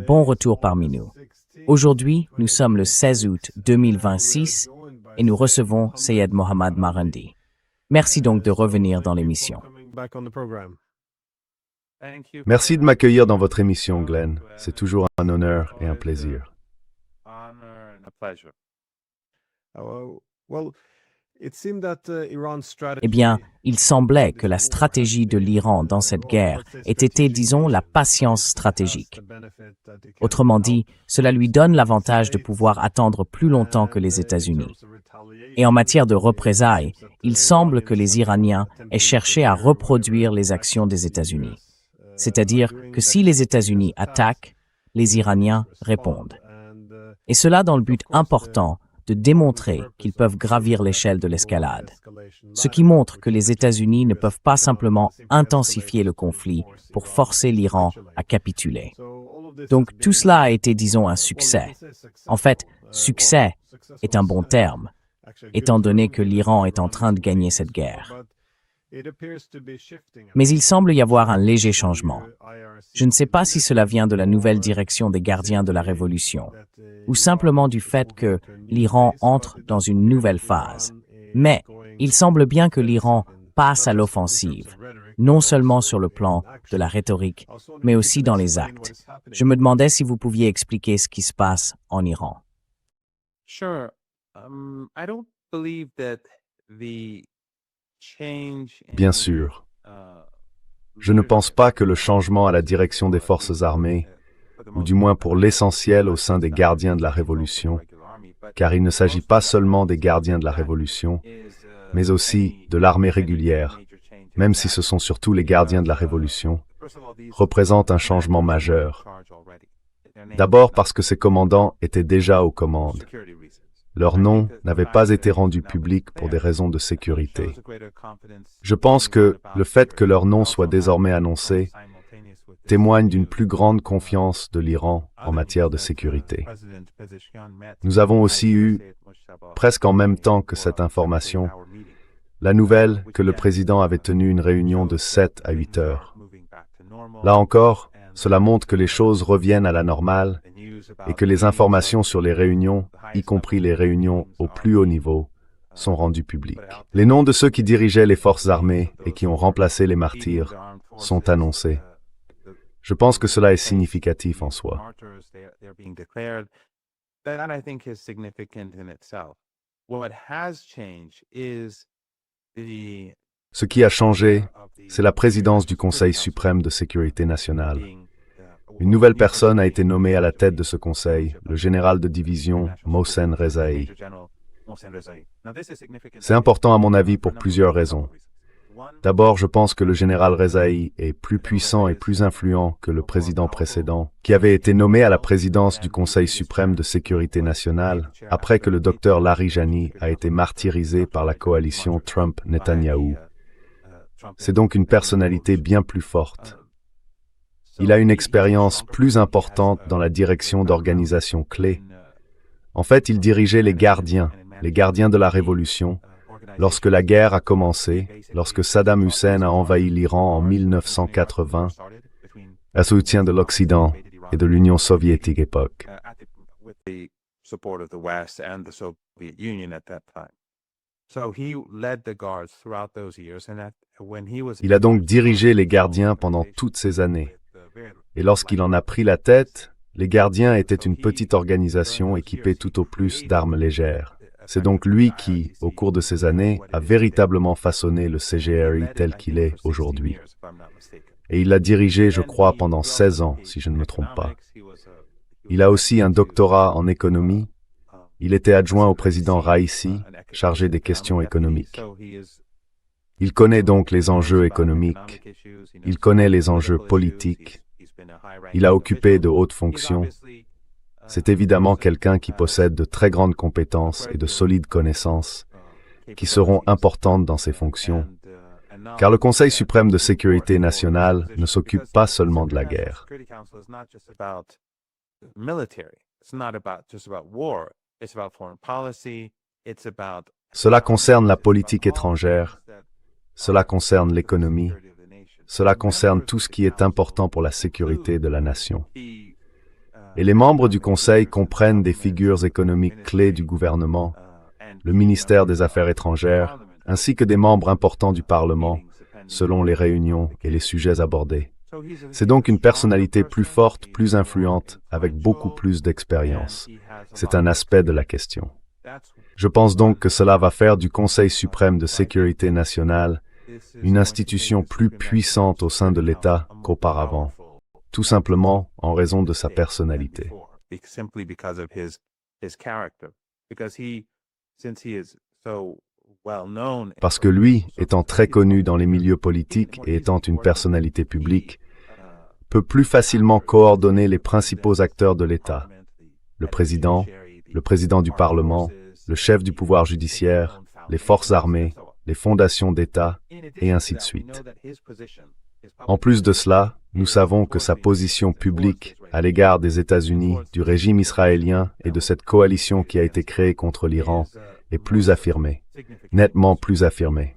Bon retour parmi nous. Aujourd'hui, nous sommes le 16 août 2026 et nous recevons Seyed Mohammad Marandi. Merci donc de revenir dans l'émission. Merci de m'accueillir dans votre émission, Glenn. C'est toujours un honneur et un plaisir. Eh bien, il semblait que la stratégie de l'Iran dans cette guerre ait été, disons, la patience stratégique. Autrement dit, cela lui donne l'avantage de pouvoir attendre plus longtemps que les États-Unis. Et en matière de représailles, il semble que les Iraniens aient cherché à reproduire les actions des États-Unis. C'est-à-dire que si les États-Unis attaquent, les Iraniens répondent. Et cela dans le but important de démontrer qu'ils peuvent gravir l'échelle de l'escalade. Ce qui montre que les États-Unis ne peuvent pas simplement intensifier le conflit pour forcer l'Iran à capituler. Donc tout cela a été, disons, un succès. En fait, succès est un bon terme, étant donné que l'Iran est en train de gagner cette guerre. Mais il semble y avoir un léger changement. Je ne sais pas si cela vient de la nouvelle direction des gardiens de la Révolution, ou simplement du fait que l'Iran entre dans une nouvelle phase. Mais il semble bien que l'Iran passe à l'offensive, non seulement sur le plan de la rhétorique, mais aussi dans les actes. Je me demandais si vous pouviez expliquer ce qui se passe en Iran. Bien sûr. Je ne pense pas que le changement à la direction des forces armées, ou du moins pour l'essentiel au sein des gardiens de la Révolution, car il ne s'agit pas seulement des gardiens de la Révolution, mais aussi de l'armée régulière, même si ce sont surtout les gardiens de la Révolution, représente un changement majeur. D'abord parce que ces commandants étaient déjà aux commandes. Leur nom n'avait pas été rendu public pour des raisons de sécurité. Je pense que le fait que leur nom soit désormais annoncé témoigne d'une plus grande confiance de l'Iran en matière de sécurité. Nous avons aussi eu, presque en même temps que cette information, la nouvelle que le président avait tenu une réunion de 7 à 8 heures. Là encore, cela montre que les choses reviennent à la normale et que les informations sur les réunions, y compris les réunions au plus haut niveau, sont rendues publiques. Les noms de ceux qui dirigeaient les forces armées et qui ont remplacé les martyrs sont annoncés. Je pense que cela est significatif en soi. Ce qui a changé, c'est la présidence du Conseil suprême de sécurité nationale. Une nouvelle personne a été nommée à la tête de ce conseil, le général de division Mohsen Rezaei. C'est important à mon avis pour plusieurs raisons. D'abord, je pense que le général Rezaei est plus puissant et plus influent que le président précédent, qui avait été nommé à la présidence du Conseil suprême de sécurité nationale après que le docteur Larijani a été martyrisé par la coalition Trump-Netanyahou. C'est donc une personnalité bien plus forte. Il a une expérience plus importante dans la direction d'organisations clés. En fait, il dirigeait les gardiens de la Révolution, lorsque la guerre a commencé, lorsque Saddam Hussein a envahi l'Iran en 1980, à soutien de l'Occident et de l'Union soviétique époque. Il a donc dirigé les gardiens pendant toutes ces années. Et lorsqu'il en a pris la tête, les gardiens étaient une petite organisation équipée tout au plus d'armes légères. C'est donc lui qui, au cours de ces années, a véritablement façonné le CGRI tel qu'il est aujourd'hui. Et il l'a dirigé, je crois, pendant 16 ans, si je ne me trompe pas. Il a aussi un doctorat en économie. Il était adjoint au président Raisi, chargé des questions économiques. Il connaît donc les enjeux économiques, il connaît les enjeux politiques, il a occupé de hautes fonctions. C'est évidemment quelqu'un qui possède de très grandes compétences et de solides connaissances qui seront importantes dans ses fonctions, car le Conseil suprême de sécurité nationale ne s'occupe pas seulement de la guerre. Cela concerne la politique étrangère, cela concerne l'économie, cela concerne tout ce qui est important pour la sécurité de la nation. Et les membres du Conseil comprennent des figures économiques clés du gouvernement, le ministère des Affaires étrangères, ainsi que des membres importants du Parlement, selon les réunions et les sujets abordés. C'est donc une personnalité plus forte, plus influente, avec beaucoup plus d'expérience. C'est un aspect de la question. Je pense donc que cela va faire du Conseil suprême de sécurité nationale une institution plus puissante au sein de l'État qu'auparavant, tout simplement en raison de sa personnalité. Parce que lui, étant très connu dans les milieux politiques et étant une personnalité publique, peut plus facilement coordonner les principaux acteurs de l'État, le président du Parlement, le chef du pouvoir judiciaire, les forces armées, les fondations d'État, et ainsi de suite. En plus de cela, nous savons que sa position publique à l'égard des États-Unis, du régime israélien et de cette coalition qui a été créée contre l'Iran est plus affirmée, nettement plus affirmée.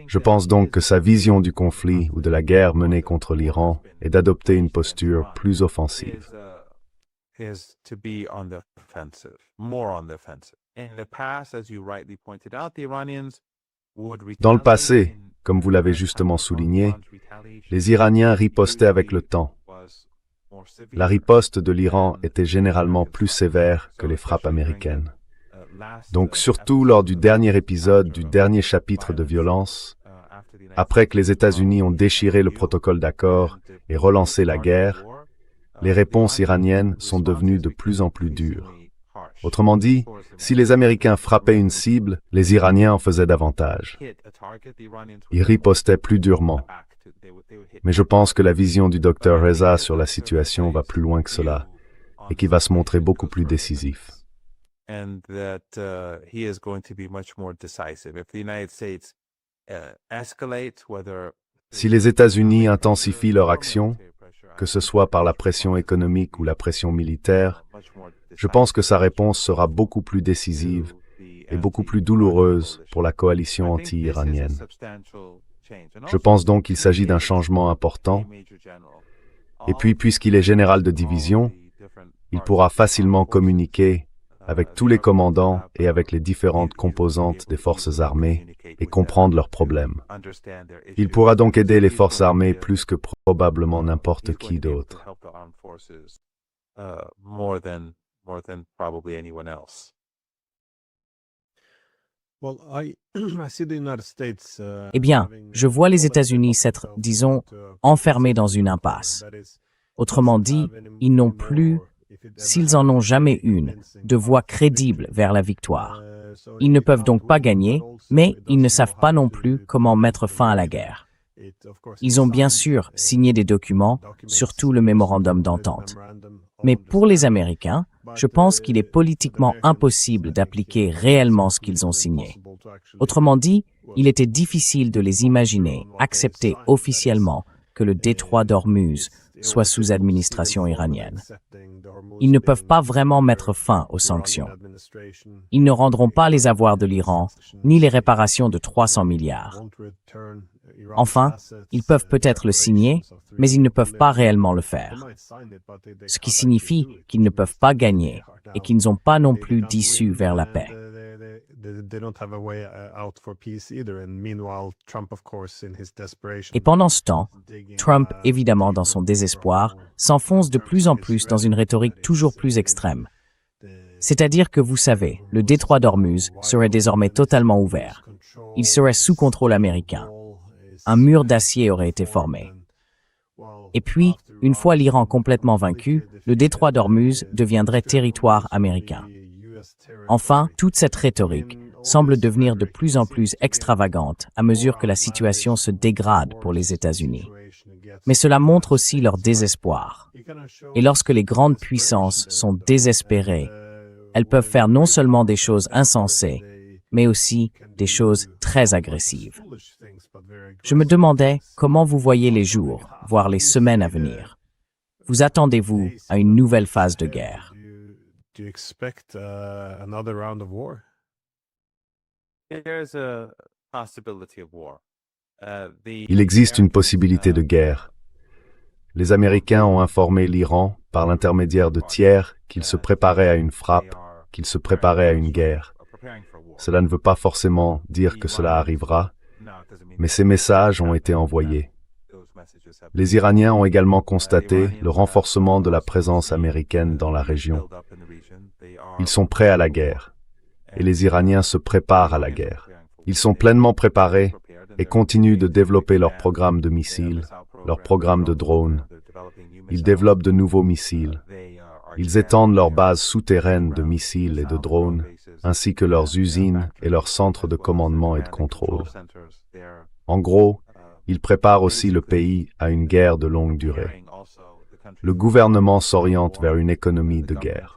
Je pense donc que sa vision du conflit ou de la guerre menée contre l'Iran est d'adopter une posture plus offensive. Dans le passé, comme vous l'avez justement souligné, les Iraniens ripostaient avec le temps. La riposte de l'Iran était généralement plus sévère que les frappes américaines. Donc surtout lors du dernier épisode du dernier chapitre de violence, après que les États-Unis ont déchiré le protocole d'accord et relancé la guerre, les réponses iraniennes sont devenues de plus en plus dures. Autrement dit, si les Américains frappaient une cible, les Iraniens en faisaient davantage. Ils ripostaient plus durement. Mais je pense que la vision du Dr Reza sur la situation va plus loin que cela et qu'il va se montrer beaucoup plus décisif. Si les États-Unis intensifient leur action, que ce soit par la pression économique ou la pression militaire, je pense que sa réponse sera beaucoup plus décisive et beaucoup plus douloureuse pour la coalition anti-iranienne. Je pense donc qu'il s'agit d'un changement important. Et puis, puisqu'il est général de division, il pourra facilement communiquer avec tous les commandants et avec les différentes composantes des forces armées et comprendre leurs problèmes. Il pourra donc aider les forces armées plus que probablement n'importe qui d'autre. Eh bien, je vois les États-Unis s'être, disons, enfermés dans une impasse. Autrement dit, ils n'ont plus, s'ils en ont jamais une, de voie crédible vers la victoire. Ils ne peuvent donc pas gagner, mais ils ne savent pas non plus comment mettre fin à la guerre. Ils ont bien sûr signé des documents, surtout le mémorandum d'entente. Mais pour les Américains, je pense qu'il est politiquement impossible d'appliquer réellement ce qu'ils ont signé. Autrement dit, il était difficile de les imaginer accepter officiellement que le détroit d'Ormuz soit sous administration iranienne. Ils ne peuvent pas vraiment mettre fin aux sanctions. Ils ne rendront pas les avoirs de l'Iran, ni les réparations de 300 milliards. Enfin, ils peuvent peut-être le signer, mais ils ne peuvent pas réellement le faire. Ce qui signifie qu'ils ne peuvent pas gagner et qu'ils n'ont pas non plus d'issue vers la paix. Et pendant ce temps, Trump, évidemment dans son désespoir, s'enfonce de plus en plus dans une rhétorique toujours plus extrême. C'est-à-dire que, vous savez, le détroit d'Ormuz serait désormais totalement ouvert. Il serait sous contrôle américain. Un mur d'acier aurait été formé. Et puis, une fois l'Iran complètement vaincu, le détroit d'Ormuz deviendrait territoire américain. Enfin, toute cette rhétorique semble devenir de plus en plus extravagante à mesure que la situation se dégrade pour les États-Unis. Mais cela montre aussi leur désespoir. Et lorsque les grandes puissances sont désespérées, elles peuvent faire non seulement des choses insensées, mais aussi des choses très agressives. Je me demandais comment vous voyez les jours, voire les semaines à venir. Vous attendez-vous à une nouvelle phase de guerre? Il existe une possibilité de guerre. Les Américains ont informé l'Iran, par l'intermédiaire de tiers, qu'ils se préparaient à une frappe, qu'ils se préparaient à une guerre. Cela ne veut pas forcément dire que cela arrivera, mais ces messages ont été envoyés. Les Iraniens ont également constaté le renforcement de la présence américaine dans la région. Ils sont prêts à la guerre, et les Iraniens se préparent à la guerre. Ils sont pleinement préparés et continuent de développer leur programme de missiles, leur programme de drones. Ils développent de nouveaux missiles. Ils étendent leurs bases souterraines de missiles et de drones, ainsi que leurs usines et leurs centres de commandement et de contrôle. En gros, ils préparent aussi le pays à une guerre de longue durée. Le gouvernement s'oriente vers une économie de guerre.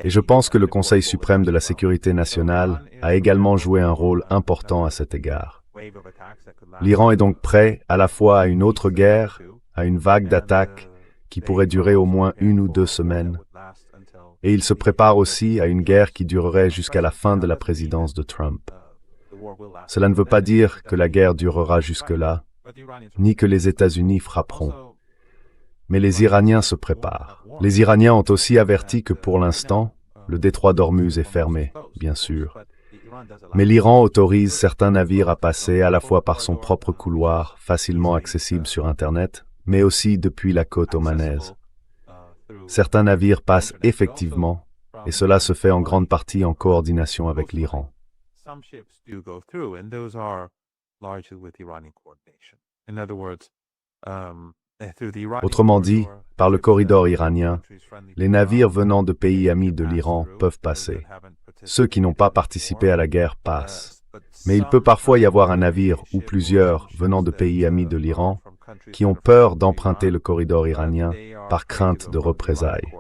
Et je pense que le Conseil suprême de la sécurité nationale a également joué un rôle important à cet égard. L'Iran est donc prêt à la fois à une autre guerre, à une vague d'attaques qui pourrait durer au moins 1 ou 2 semaines, et il se prépare aussi à une guerre qui durerait jusqu'à la fin de la présidence de Trump. Cela ne veut pas dire que la guerre durera jusque-là, ni que les États-Unis frapperont. Mais les Iraniens se préparent. Les Iraniens ont aussi averti que pour l'instant, le détroit d'Ormuz est fermé, bien sûr. Mais l'Iran autorise certains navires à passer à la fois par son propre couloir, facilement accessible sur Internet, mais aussi depuis la côte omanaise. Certains navires passent effectivement, et cela se fait en grande partie en coordination avec l'Iran. Autrement dit, par le corridor iranien, les navires venant de pays amis de l'Iran peuvent passer. Ceux qui n'ont pas participé à la guerre passent. Mais il peut parfois y avoir un navire ou plusieurs venant de pays amis de l'Iran qui ont peur d'emprunter le corridor iranien par crainte de représailles.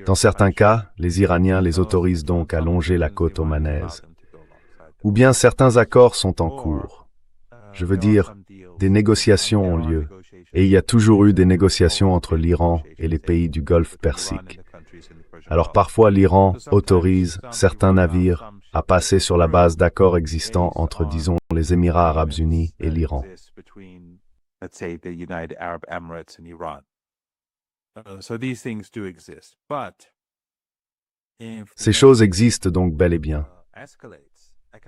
Dans certains cas, les Iraniens les autorisent donc à longer la côte omanaise. Ou bien certains accords sont en cours. Je veux dire, des négociations ont lieu. Et il y a toujours eu des négociations entre l'Iran et les pays du Golfe Persique. Alors parfois l'Iran autorise certains navires à passer sur la base d'accords existants entre, disons, les Émirats arabes unis et l'Iran. Ces choses existent donc bel et bien.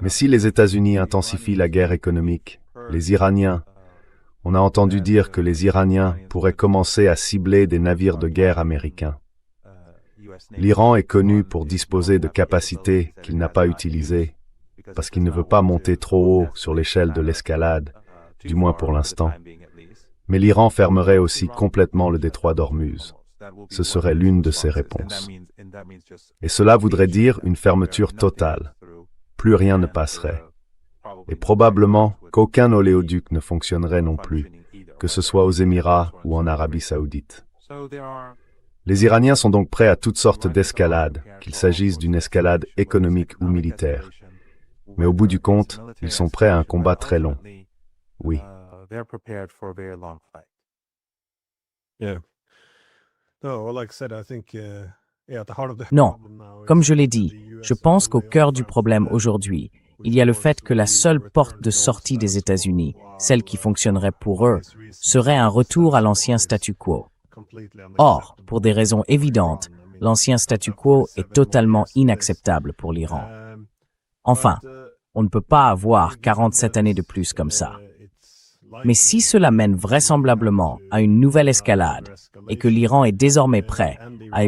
Mais si les États-Unis intensifient la guerre économique, les Iraniens, on a entendu dire que les Iraniens pourraient commencer à cibler des navires de guerre américains. L'Iran est connu pour disposer de capacités qu'il n'a pas utilisées, parce qu'il ne veut pas monter trop haut sur l'échelle de l'escalade, du moins pour l'instant. Mais l'Iran fermerait aussi complètement le détroit d'Ormuz. Ce serait l'une de ses réponses. Et cela voudrait dire une fermeture totale. Plus rien ne passerait. Et probablement qu'aucun oléoduc ne fonctionnerait non plus, que ce soit aux Émirats ou en Arabie saoudite. Les Iraniens sont donc prêts à toutes sortes d'escalades, qu'il s'agisse d'une escalade économique ou militaire. Mais au bout du compte, ils sont prêts à un combat très long. Oui. Non, comme je l'ai dit, je pense qu'au cœur du problème aujourd'hui, il y a le fait que la seule porte de sortie des États-Unis, celle qui fonctionnerait pour eux, serait un retour à l'ancien statu quo. Or, pour des raisons évidentes, l'ancien statu quo est totalement inacceptable pour l'Iran. Enfin, on ne peut pas avoir 47 années de plus comme ça. Mais si cela mène vraisemblablement à une nouvelle escalade et que l'Iran est désormais prêt à,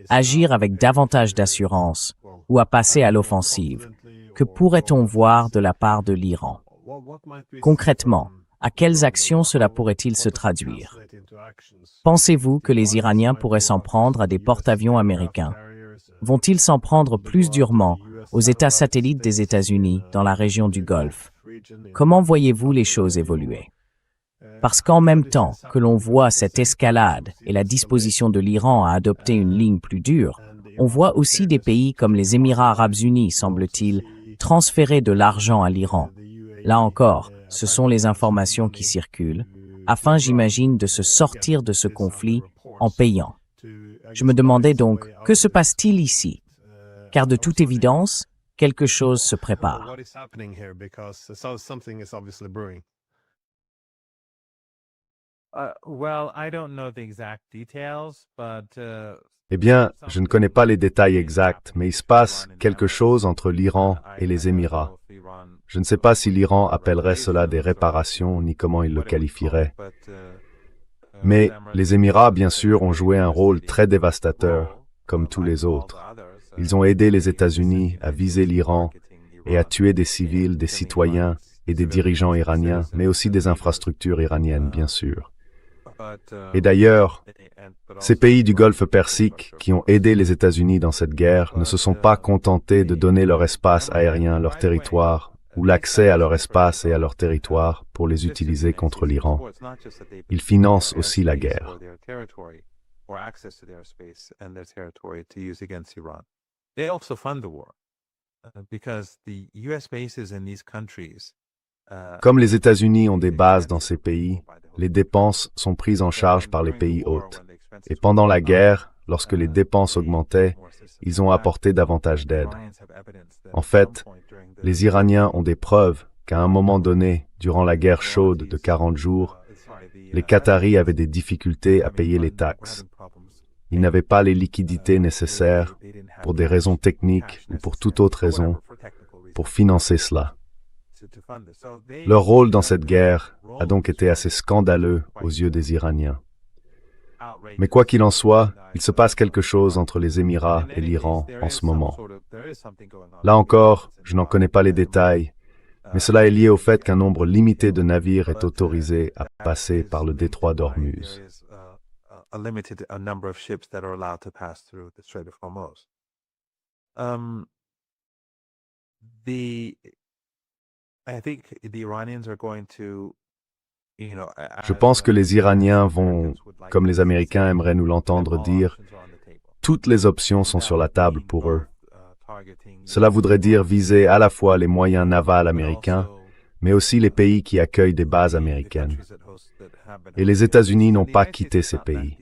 agir avec davantage d'assurance ou à passer à l'offensive, que pourrait-on voir de la part de l'Iran? Concrètement, à quelles actions cela pourrait-il se traduire? Pensez-vous que les Iraniens pourraient s'en prendre à des porte-avions américains? Vont-ils s'en prendre plus durement aux États satellites des États-Unis dans la région du Golfe? Comment voyez-vous les choses évoluer? Parce qu'en même temps que l'on voit cette escalade et la disposition de l'Iran à adopter une ligne plus dure, on voit aussi des pays comme les Émirats arabes unis, semble-t-il, transférer de l'argent à l'Iran. Là encore, ce sont les informations qui circulent, afin, j'imagine, de se sortir de ce conflit en payant. Je me demandais donc, que se passe-t-il ici? Car de toute évidence, quelque chose se prépare. Well, I don't know the exact details, but Eh bien, je ne connais pas les détails exacts, mais il se passe quelque chose entre l'Iran et les Émirats. Je ne sais pas si l'Iran appellerait cela des réparations, ni comment il le qualifierait. Mais les Émirats, bien sûr, ont joué un rôle très dévastateur, comme tous les autres. Ils ont aidé les États-Unis à viser l'Iran et à tuer des civils, des citoyens et des dirigeants iraniens, mais aussi des infrastructures iraniennes, bien sûr. Et d'ailleurs, ces pays du Golfe Persique qui ont aidé les États-Unis dans cette guerre ne se sont pas contentés de donner leur espace aérien, leur territoire, ou l'accès à leur espace et à leur territoire pour les utiliser contre l'Iran. Ils financent aussi la guerre. They also fund the war because the US bases in these countries. Comme les États-Unis ont des bases dans ces pays, les dépenses sont prises en charge par les pays hôtes. Et pendant la guerre, lorsque les dépenses augmentaient, ils ont apporté davantage d'aide. En fait, les Iraniens ont des preuves qu'à un moment donné, durant la guerre chaude de 40 jours, les Qataris avaient des difficultés à payer les taxes. Ils n'avaient pas les liquidités nécessaires, pour des raisons techniques ou pour toute autre raison, pour financer cela. Leur rôle dans cette guerre a donc été assez scandaleux aux yeux des Iraniens. Mais quoi qu'il en soit, il se passe quelque chose entre les Émirats et l'Iran en ce moment. Là encore, je n'en connais pas les détails, mais cela est lié au fait qu'un nombre limité de navires est autorisé à passer par le détroit d'Ormuz. Je pense que les Iraniens vont, comme les Américains aimeraient nous l'entendre dire, toutes les options sont sur la table pour eux. Cela voudrait dire viser à la fois les moyens navals américains, mais aussi les pays qui accueillent des bases américaines. Et les États-Unis n'ont pas quitté ces pays.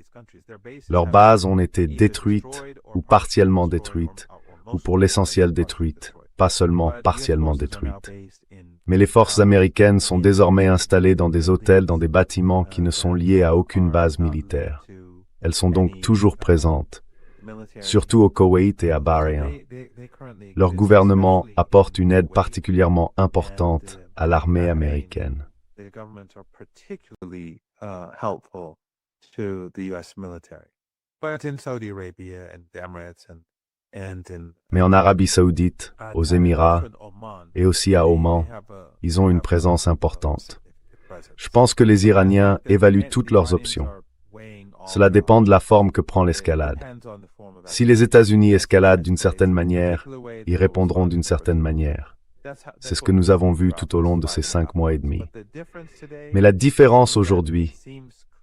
Leurs bases ont été détruites ou partiellement détruites, ou pour l'essentiel détruites, pas seulement partiellement détruites. Mais les forces américaines sont désormais installées dans des hôtels, dans des bâtiments qui ne sont liés à aucune base militaire. Elles sont donc toujours présentes, surtout au Koweït et à Bahreïn. Leur gouvernement apporte une aide particulièrement importante à l'armée américaine. Mais en Arabie Saoudite, aux Émirats et aussi à Oman, ils ont une présence importante. Je pense que les Iraniens évaluent toutes leurs options. Cela dépend de la forme que prend l'escalade. Si les États-Unis escaladent d'une certaine manière, ils répondront d'une certaine manière. C'est ce que nous avons vu tout au long de ces 5 mois et demi. Mais la différence aujourd'hui,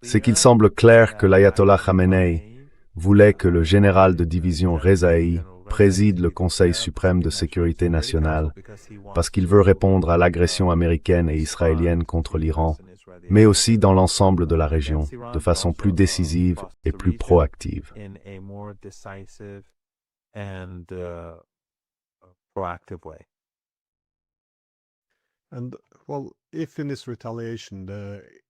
c'est qu'il semble clair que l'ayatollah Khamenei voulait que le général de division Rezaei préside le Conseil suprême de sécurité nationale parce qu'il veut répondre à l'agression américaine et israélienne contre l'Iran, mais aussi dans l'ensemble de la région, de façon plus décisive et plus proactive.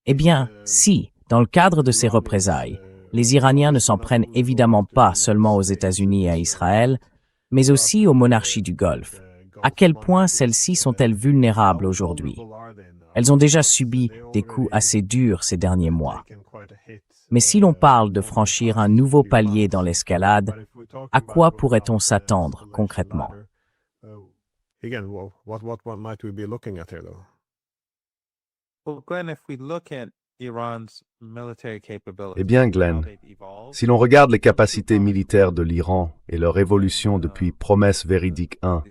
Eh bien, si, dans le cadre de ces représailles, les Iraniens ne s'en prennent évidemment pas seulement aux États-Unis et à Israël, mais aussi aux monarchies du Golfe. À quel point celles-ci sont-elles vulnérables aujourd'hui? Elles ont déjà subi des coups assez durs ces derniers mois. Mais si l'on parle de franchir un nouveau palier dans l'escalade, à quoi pourrait-on s'attendre concrètement? Eh bien, Glenn, si l'on regarde les capacités militaires de l'Iran et leur évolution depuis Promesse véridique 1,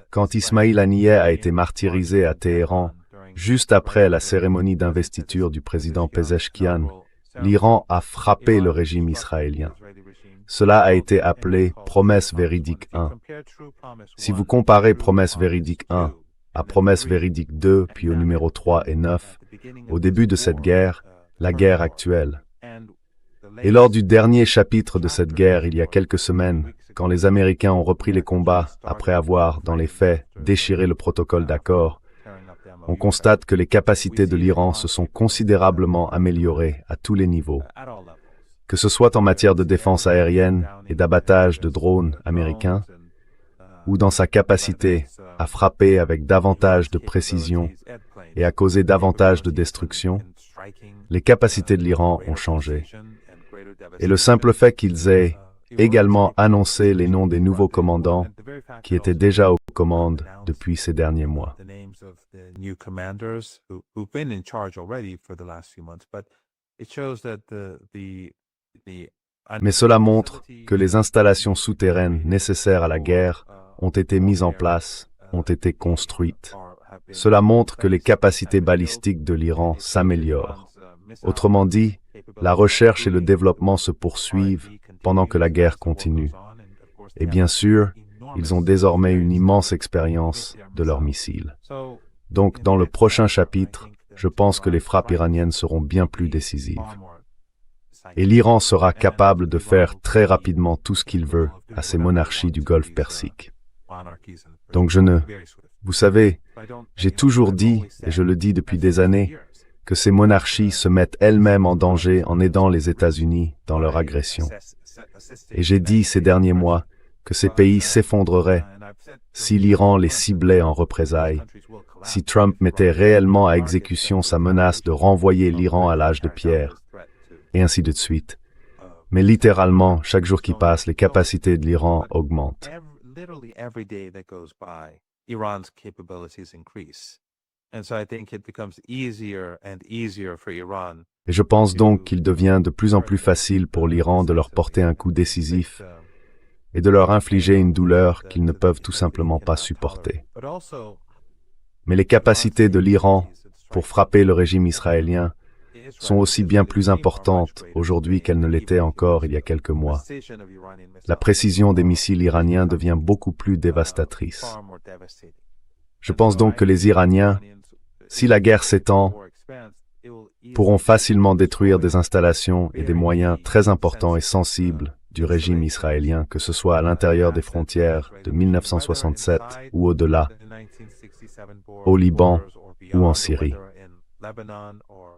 quand Ismail Haniyeh a été martyrisé à Téhéran, juste après la cérémonie d'investiture du président Pezeshkian, l'Iran a frappé le régime israélien. Cela a été appelé Promesse véridique 1. Si vous comparez Promesse véridique 1 à Promesse véridique 2, puis au numéro 3 et 9, au début de cette guerre, la guerre actuelle, Et lors du dernier chapitre de cette guerre, il y a quelques semaines, quand les Américains ont repris les combats après avoir, dans les faits, déchiré le protocole d'accord, on constate que les capacités de l'Iran se sont considérablement améliorées à tous les niveaux, que ce soit en matière de défense aérienne et d'abattage de drones américains, ou dans sa capacité à frapper avec davantage de précision et à causer davantage de destruction. Les capacités de l'Iran ont changé. Et le simple fait qu'ils aient également annoncé les noms des nouveaux commandants qui étaient déjà aux commandes depuis ces derniers mois. Mais cela montre que les installations souterraines nécessaires à la guerre ont été mises en place, ont été construites. Cela montre que les capacités balistiques de l'Iran s'améliorent. Autrement dit, la recherche et le développement se poursuivent pendant que la guerre continue. Et bien sûr, ils ont désormais une immense expérience de leurs missiles. Donc, dans le prochain chapitre, je pense que les frappes iraniennes seront bien plus décisives. Et l'Iran sera capable de faire très rapidement tout ce qu'il veut à ces monarchies du Golfe Persique. Donc vous savez, j'ai toujours dit, et je le dis depuis des années, que ces monarchies se mettent elles-mêmes en danger en aidant les États-Unis dans leur agression. Et j'ai dit ces derniers mois que ces pays s'effondreraient si l'Iran les ciblait en représailles, si Trump mettait réellement à exécution sa menace de renvoyer l'Iran à l'âge de pierre, et ainsi de suite. Mais littéralement, chaque jour qui passe, les capacités de l'Iran augmentent. Et je pense donc qu'il devient de plus en plus facile pour l'Iran de leur porter un coup décisif et de leur infliger une douleur qu'ils ne peuvent tout simplement pas supporter. Mais les capacités de l'Iran pour frapper le régime israélien sont aussi bien plus importantes aujourd'hui qu'elles ne l'étaient encore il y a quelques mois. La précision des missiles iraniens devient beaucoup plus dévastatrice. Je pense donc que les Iraniens, si la guerre s'étend, pourront facilement détruire des installations et des moyens très importants et sensibles du régime israélien, que ce soit à l'intérieur des frontières de 1967 ou au-delà, au Liban ou en Syrie.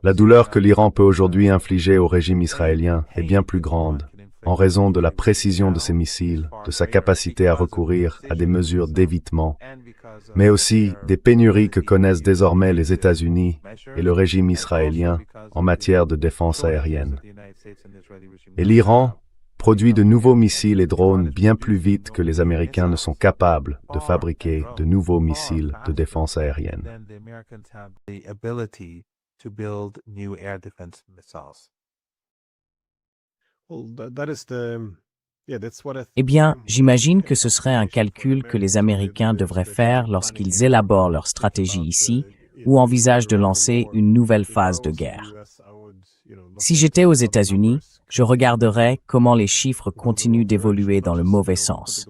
La douleur que l'Iran peut aujourd'hui infliger au régime israélien est bien plus grande, en raison de la précision de ses missiles, de sa capacité à recourir à des mesures d'évitement, mais aussi des pénuries que connaissent désormais les États-Unis et le régime israélien en matière de défense aérienne. Et l'Iran produit de nouveaux missiles et drones bien plus vite que les Américains ne sont capables de fabriquer de nouveaux missiles de défense aérienne. Eh bien, j'imagine que ce serait un calcul que les Américains devraient faire lorsqu'ils élaborent leur stratégie ici ou envisagent de lancer une nouvelle phase de guerre. Si j'étais aux États-Unis, je regarderais comment les chiffres continuent d'évoluer dans le mauvais sens.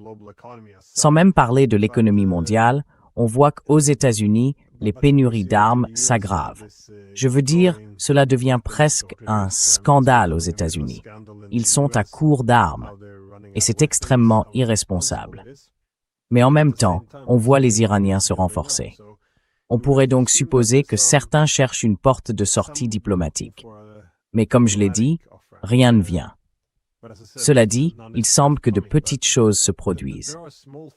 Sans même parler de l'économie mondiale, on voit qu'aux États-Unis, les pénuries d'armes s'aggravent. Je veux dire, cela devient presque un scandale aux États-Unis. Ils sont à court d'armes, et c'est extrêmement irresponsable. Mais en même temps, on voit les Iraniens se renforcer. On pourrait donc supposer que certains cherchent une porte de sortie diplomatique. Mais comme je l'ai dit, rien ne vient. Cela dit, il semble que de petites choses se produisent.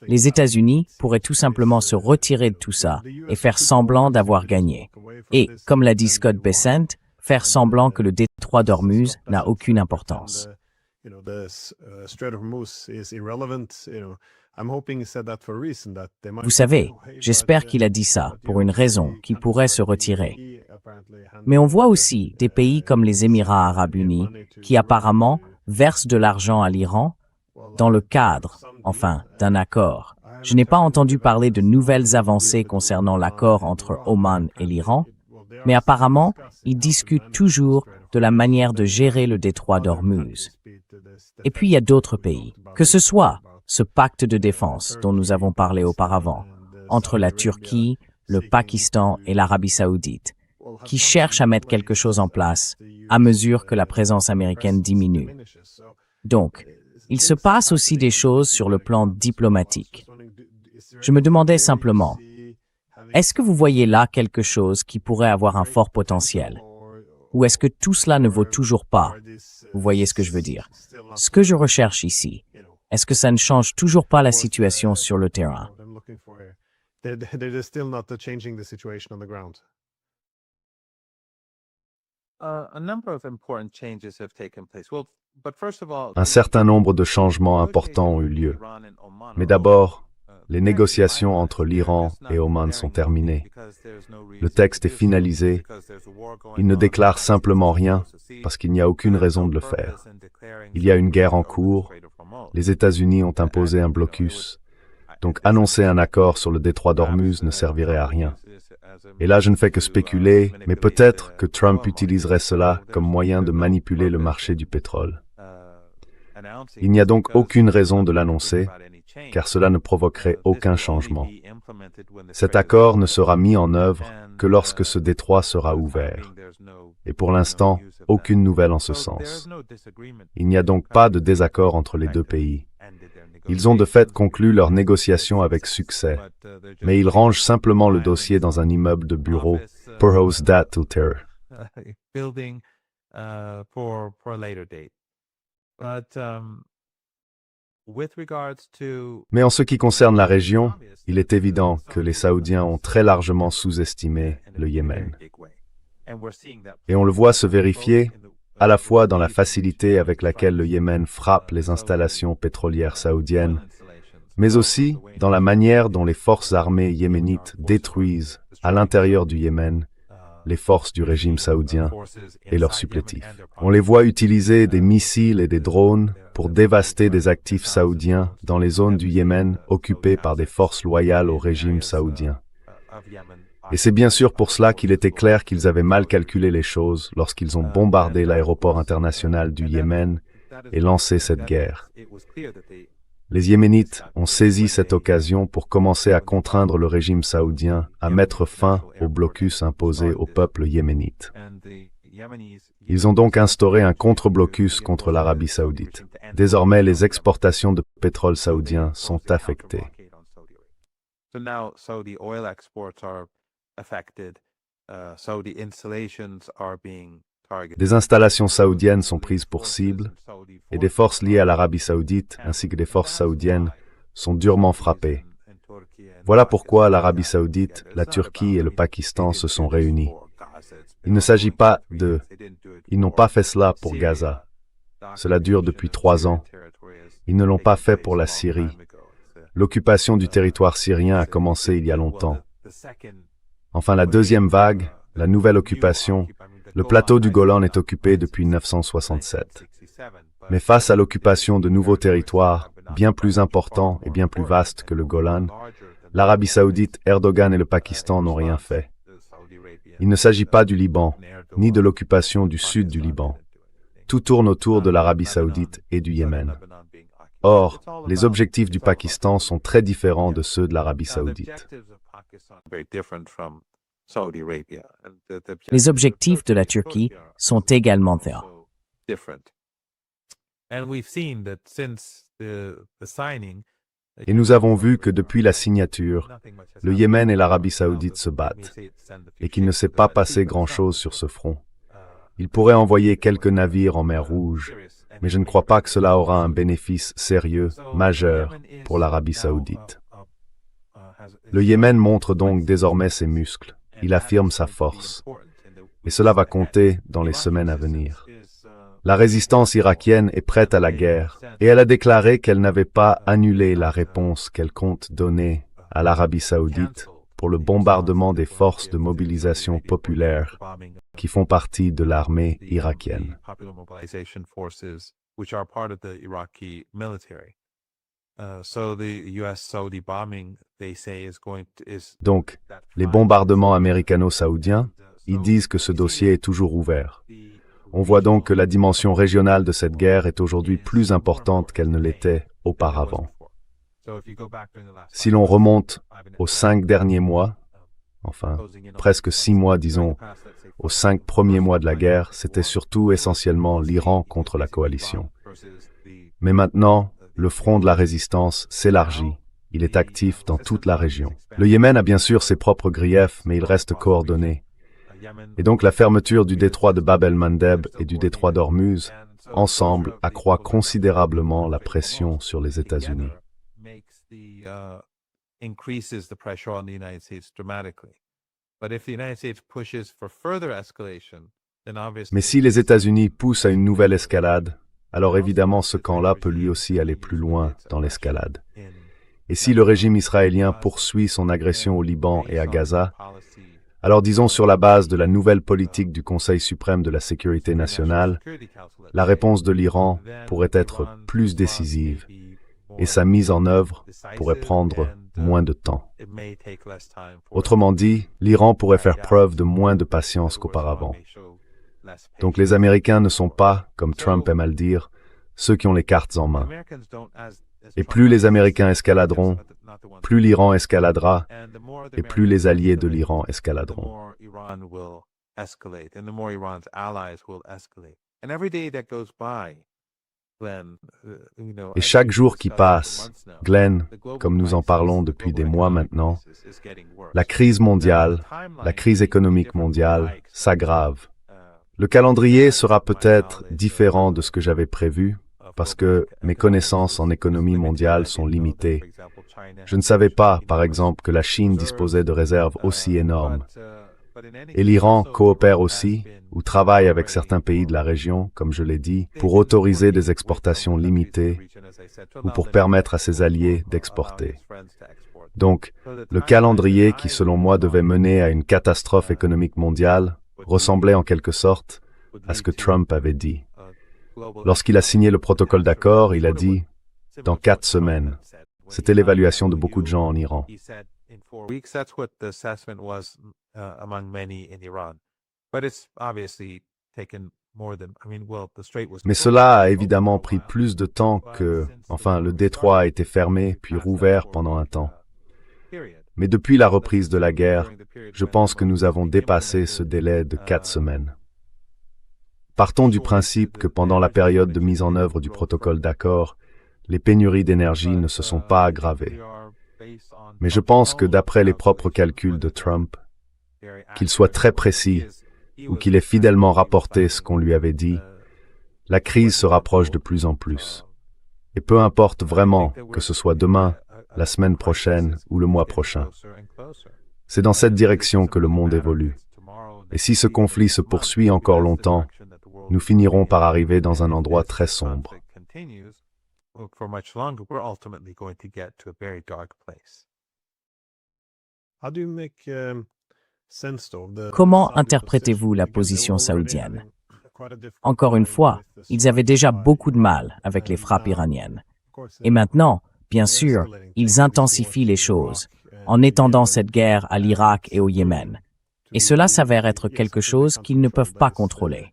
Les États-Unis pourraient tout simplement se retirer de tout ça et faire semblant d'avoir gagné. Et, comme l'a dit Scott Bessent, faire semblant que le détroit d'Ormuz n'a aucune importance. Vous savez, j'espère qu'il a dit ça pour une raison, qu'il pourrait se retirer. Mais on voit aussi des pays comme les Émirats arabes unis qui apparemment versent de l'argent à l'Iran dans le cadre, d'un accord. Je n'ai pas entendu parler de nouvelles avancées concernant l'accord entre Oman et l'Iran, mais apparemment, ils discutent toujours de la manière de gérer le détroit d'Ormuz. Et puis il y a d'autres pays, que ce soit ce pacte de défense dont nous avons parlé auparavant, entre la Turquie, le Pakistan et l'Arabie saoudite, qui cherchent à mettre quelque chose en place, à mesure que la présence américaine diminue. Donc, il se passe aussi des choses sur le plan diplomatique. Je me demandais simplement, est-ce que vous voyez là quelque chose qui pourrait avoir un fort potentiel? Ou est-ce que tout cela ne vaut toujours pas? Vous voyez ce que je veux dire? Ce que je recherche ici, est-ce que ça ne change toujours pas la situation sur le terrain? Un certain nombre de changements importants ont eu lieu. Mais d'abord, les négociations entre l'Iran et Oman sont terminées. Le texte est finalisé. Il ne déclare simplement rien parce qu'il n'y a aucune raison de le faire. Il y a une guerre en cours. Les États-Unis ont imposé un blocus. Donc annoncer un accord sur le détroit d'Ormuz ne servirait à rien. Et là, je ne fais que spéculer, mais peut-être que Trump utiliserait cela comme moyen de manipuler le marché du pétrole. Il n'y a donc aucune raison de l'annoncer, car cela ne provoquerait aucun changement. Cet accord ne sera mis en œuvre que lorsque ce détroit sera ouvert. Et pour l'instant, aucune nouvelle en ce sens. Il n'y a donc pas de désaccord entre les deux pays. Ils ont de fait conclu leurs négociations avec succès, mais ils rangent simplement le dossier dans un immeuble de bureau, Purhose Dat Ulter. Mais en ce qui concerne la région, il est évident que les Saoudiens ont très largement sous-estimé le Yémen. Et on le voit se vérifier à la fois dans la facilité avec laquelle le Yémen frappe les installations pétrolières saoudiennes, mais aussi dans la manière dont les forces armées yéménites détruisent, à l'intérieur du Yémen, les forces du régime saoudien et leurs supplétifs. On les voit utiliser des missiles et des drones pour dévaster des actifs saoudiens dans les zones du Yémen occupées par des forces loyales au régime saoudien. Et c'est bien sûr pour cela qu'il était clair qu'ils avaient mal calculé les choses lorsqu'ils ont bombardé l'aéroport international du Yémen et lancé cette guerre. Les Yéménites ont saisi cette occasion pour commencer à contraindre le régime saoudien à mettre fin au blocus imposé au peuple yéménite. Ils ont donc instauré un contre-blocus contre l'Arabie saoudite. Désormais, les exportations de pétrole saoudien sont affectées. Des installations saoudiennes sont prises pour cible et des forces liées à l'Arabie saoudite ainsi que des forces saoudiennes sont durement frappées. Voilà pourquoi l'Arabie saoudite, la Turquie et le Pakistan se sont réunis. Il ne s'agit pas de... Ils n'ont pas fait cela pour Gaza. Cela dure depuis 3 ans. Ils ne l'ont pas fait pour la Syrie. L'occupation du territoire syrien a commencé il y a longtemps. Enfin, la deuxième vague, la nouvelle occupation, le plateau du Golan est occupé depuis 1967. Mais face à l'occupation de nouveaux territoires, bien plus importants et bien plus vastes que le Golan, l'Arabie saoudite, Erdogan et le Pakistan n'ont rien fait. Il ne s'agit pas du Liban, ni de l'occupation du sud du Liban. Tout tourne autour de l'Arabie saoudite et du Yémen. Or, les objectifs du Pakistan sont très différents de ceux de l'Arabie saoudite. Les objectifs de la Turquie sont également différents. Et nous avons vu que depuis la signature, le Yémen et l'Arabie saoudite se battent, et qu'il ne s'est pas passé grand-chose sur ce front. Ils pourraient envoyer quelques navires en mer Rouge, mais je ne crois pas que cela aura un bénéfice sérieux, majeur, pour l'Arabie saoudite. Le Yémen montre donc désormais ses muscles, il affirme sa force, et cela va compter dans les semaines à venir. La résistance irakienne est prête à la guerre, et elle a déclaré qu'elle n'avait pas annulé la réponse qu'elle compte donner à l'Arabie saoudite pour le bombardement des forces de mobilisation populaire qui font partie de l'armée irakienne. Donc, les bombardements américano-saoudiens, ils disent que ce dossier est toujours ouvert. On voit donc que la dimension régionale de cette guerre est aujourd'hui plus importante qu'elle ne l'était auparavant. Si l'on remonte aux 5 derniers mois, enfin, presque 6 mois, disons, aux 5 premiers mois de la guerre, c'était surtout essentiellement l'Iran contre la coalition. Mais maintenant, le front de la résistance s'élargit. Il est actif dans toute la région. Le Yémen a bien sûr ses propres griefs, mais il reste coordonné. Et donc la fermeture du détroit de Bab el-Mandeb et du détroit d'Ormuz, ensemble, accroît considérablement la pression sur les États-Unis. Mais si les États-Unis poussent à une nouvelle escalade, alors évidemment ce camp-là peut lui aussi aller plus loin dans l'escalade. Et si le régime israélien poursuit son agression au Liban et à Gaza, alors disons sur la base de la nouvelle politique du Conseil suprême de la sécurité nationale, la réponse de l'Iran pourrait être plus décisive et sa mise en œuvre pourrait prendre moins de temps. Autrement dit, l'Iran pourrait faire preuve de moins de patience qu'auparavant. Donc les Américains ne sont pas, comme Trump aime à le dire, ceux qui ont les cartes en main. Et plus les Américains escaladeront, plus l'Iran escaladera, et plus les alliés de l'Iran escaladeront. Et chaque jour qui passe, Glenn, comme nous en parlons depuis des mois maintenant, la crise mondiale, la crise économique mondiale s'aggrave. Le calendrier sera peut-être différent de ce que j'avais prévu, parce que mes connaissances en économie mondiale sont limitées. Je ne savais pas, par exemple, que la Chine disposait de réserves aussi énormes. Et l'Iran coopère aussi, ou travaille avec certains pays de la région, comme je l'ai dit, pour autoriser des exportations limitées, ou pour permettre à ses alliés d'exporter. Donc, le calendrier qui, selon moi, devait mener à une catastrophe économique mondiale, ressemblait en quelque sorte à ce que Trump avait dit. Lorsqu'il a signé le protocole d'accord, il a dit « dans 4 semaines ». C'était l'évaluation de beaucoup de gens en Iran. Mais cela a évidemment pris plus de temps que, enfin, le détroit a été fermé puis rouvert pendant un temps. Mais depuis la reprise de la guerre, je pense que nous avons dépassé ce délai de 4 semaines. Partons du principe que pendant la période de mise en œuvre du protocole d'accord, les pénuries d'énergie ne se sont pas aggravées. Mais je pense que d'après les propres calculs de Trump, qu'il soit très précis ou qu'il ait fidèlement rapporté ce qu'on lui avait dit, la crise se rapproche de plus en plus. Et peu importe vraiment que ce soit demain, la semaine prochaine ou le mois prochain. C'est dans cette direction que le monde évolue. Et si ce conflit se poursuit encore longtemps, nous finirons par arriver dans un endroit très sombre. Comment interprétez-vous la position saoudienne? Encore une fois, ils avaient déjà beaucoup de mal avec les frappes iraniennes. Et maintenant, bien sûr, ils intensifient les choses en étendant cette guerre à l'Irak et au Yémen. Et cela s'avère être quelque chose qu'ils ne peuvent pas contrôler.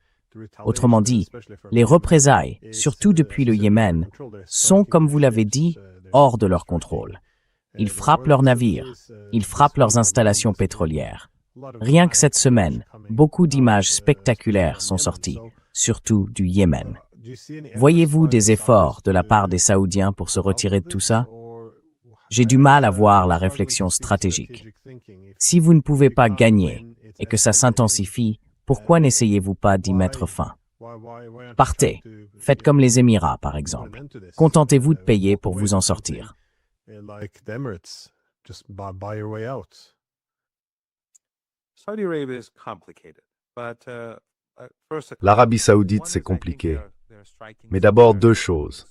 Autrement dit, les représailles, surtout depuis le Yémen, sont, comme vous l'avez dit, hors de leur contrôle. Ils frappent leurs navires, ils frappent leurs installations pétrolières. Rien que cette semaine, beaucoup d'images spectaculaires sont sorties, surtout du Yémen. Voyez-vous des efforts de la part des Saoudiens pour se retirer de tout ça? J'ai du mal à voir la réflexion stratégique. Si vous ne pouvez pas gagner et que ça s'intensifie, pourquoi n'essayez-vous pas d'y mettre fin? Partez, faites comme les Émirats par exemple. Contentez-vous de payer pour vous en sortir. L'Arabie saoudite, c'est compliqué. Mais d'abord 2 choses.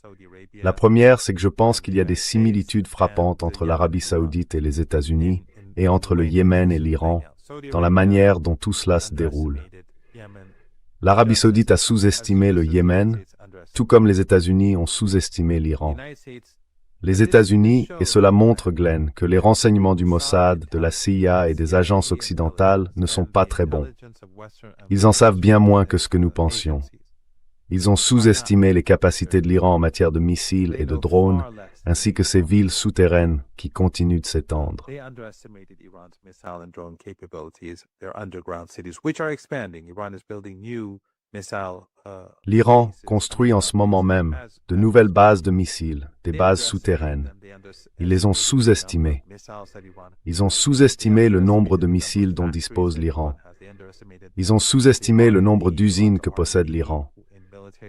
La première, c'est que je pense qu'il y a des similitudes frappantes entre l'Arabie saoudite et les États-Unis, et entre le Yémen et l'Iran, dans la manière dont tout cela se déroule. L'Arabie saoudite a sous-estimé le Yémen, tout comme les États-Unis ont sous-estimé l'Iran. Les États-Unis, et cela montre, Glenn, que les renseignements du Mossad, de la CIA et des agences occidentales ne sont pas très bons. Ils en savent bien moins que ce que nous pensions. Ils ont sous-estimé les capacités de l'Iran en matière de missiles et de drones, ainsi que ses villes souterraines qui continuent de s'étendre. They underestimated Iran's missile and drone capabilities, their underground cities, which are expanding. Iran is building new missile. L'Iran construit en ce moment même de nouvelles bases de missiles, des bases souterraines. Ils les ont sous-estimées. Ils ont sous-estimé le nombre de missiles dont dispose l'Iran. Ils ont sous-estimé le nombre d'usines que possède l'Iran.